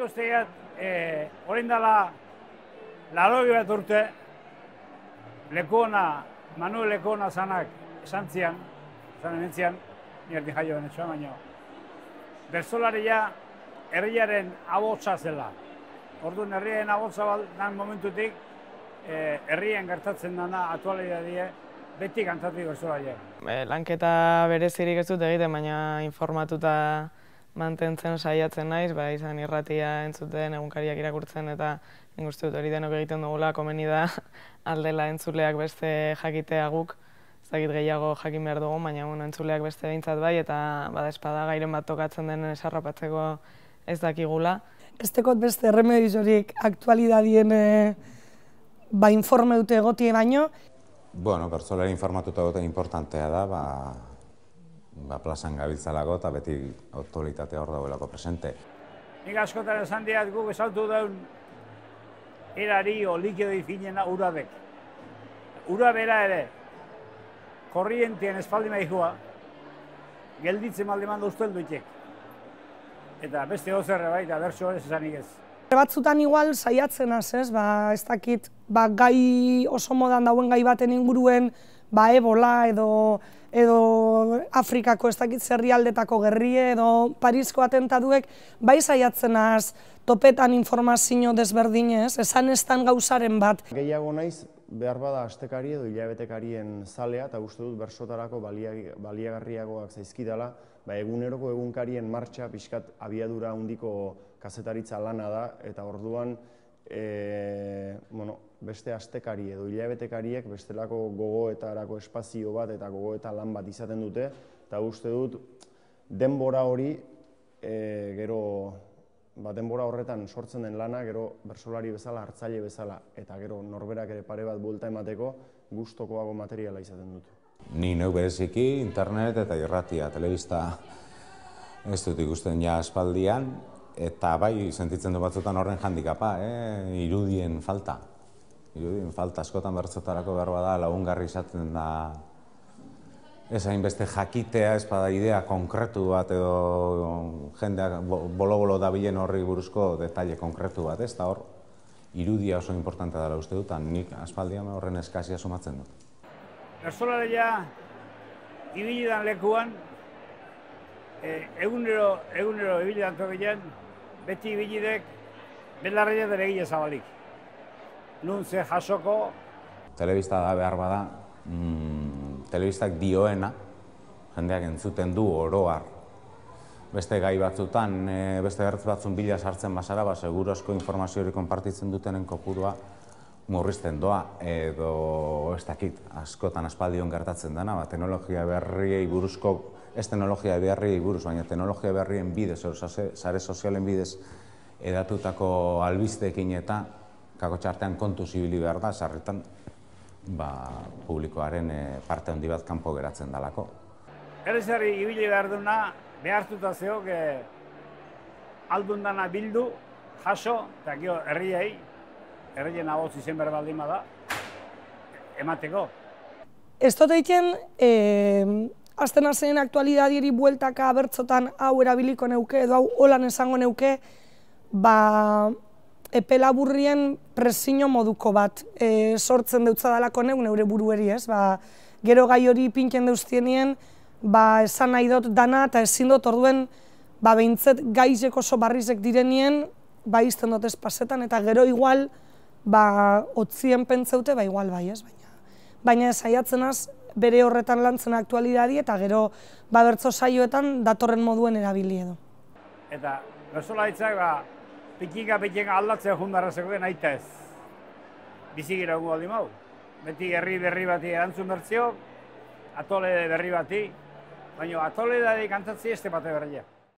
usteak, orain dela, 80 bat urte, Manuel Lekuona zanak esan ementzian, nire jaio benetxoa, baina bertsolaria herriaren abotsa zela. Orduan herriaren abotsa dan momentutik, herrien gertatzen dana aktualitatea beti kantatu bertsolaria. Lanketa berezirik ez dut egiten, baina informatuta mantentzen saiatzen naiz, izan irratia entzuten, egunkariak irakurtzen, eta nik uste dut hori denok egiten dugula, komeni da aldela entzuleak beste jakitea guk, ez dakit gehiago jakin behar dugu, baina entzuleak beste behintzat bai, eta espada gairen bat tokatzen denen esarrapatzeko ez dakigula. Ez tekot beste erremediorik aktualidadien informe dute egotie baino. Bueno, bertsolari informatuta egoten importantea da, plazan gabiltzalako eta beti aktualitatea hor dagoelako presente. Nik askotan esan diat guk esautu daun erari o likidoi finena urabek. Urabera ere, korrientien espaldi maihua, gelditzen maldi manda ustel duitek. Eta beste gozerre bai, eta bertso ez esanik ez. Batzutan igual saiatzen az, ez dakit, gai oso modan dauen gai baten inguruen, Ebola edo Afrikako ez dakit herrialdetako gerrie edo Parisko atentaduek, bai saiatzen az topetan informazio desberdinez, esan estan gauzaren bat. Gehiago naiz, behar bada astekari edo hilabetekarien zalea, eta uste dut bersotarako baliagarriagoak zaizkidala, eguneroko egunkarien martxa pixkat abiadura handiko kazetaritza lana da, eta orduan beste astekari edo hilabetekariek bestelako gogoetarako espazio bat eta gogoeta lan bat izaten dute, eta uste dut denbora hori, denbora horretan sortzen den lana, gero bertsolari bezala, hartzaile bezala, eta gero norberak ere pare bat buelta emateko gustokoago materiala izaten dut. Ni neu bereziki, internet eta irratia, telebista ez dut ikusten ja aspaldian, eta bai, sentitzen du batzutan horren handikapa, irudien falta. Irudien falta, askotan bertsotarako behar bada lagungarri izaten da ez hainbeste jakitea, ez bada idea konkretu bat edo jendeak bolo-bolo dabilen horri buruzko detaile konkretu bat, ez da hor, irudia oso importantea dela uste dut, nik aspaldian horren eskazia sumatzen dut. Bertsolaria ibili dan lekuan, egunero ibili dan tokian, beti ibilidek belarria dara egile zabalik. Nun ze jasoko. Telebista da behar bada, telebistak dioena, jendeak entzuten du oroar. Beste gai batzutan, beste gertz batzun bila sartzen bazara, seguru asko informazio hori konpartitzen dutenen kopurua murrizten doa, edo ez dakit, askotan aspaldion gertatzen dena, teknologia berriei buruzko, ez teknologia berriei buruz, baina teknologia berrien bidez, sare sozialen bidez edatutako albisteekin eta kakotxartean kontu zibili behar da, sarritan publikoaren parte handi bat kanpo geratzen dalako. Herrizari ibili behar duna, behartuta zeok aldun dana bildu, jaso, eta gero herrien abotz izen behar baldin bada, emateko. Ez dut egiten, azten azen aktualidadieri bueltaka bertzotan hau erabiliko neuke, edo hau holan esango neuke, epe laburrien presio moduko bat sortzen deutzadalako neure burueri, ez? Gero gai hori pinken deuztienien, esan nahi dut dana eta ezin dut orduen behintzet gaizek oso barrizek direnien, izten dut ez pasetan, eta gero igual otzien pentzeute, igual bai, ez? Baina saiatzen az bere horretan lantzen aktualidadi eta gero bertso saioetan datorren moduen erabili edo. Eta bertsolaritzak pikinka aldatzea jundarra zegoen aita ez. Bizigira egun aldi mau. Beti herri berri bati erantzun bertzio, atole berri bati, baina atole da kantatzi este bate berria.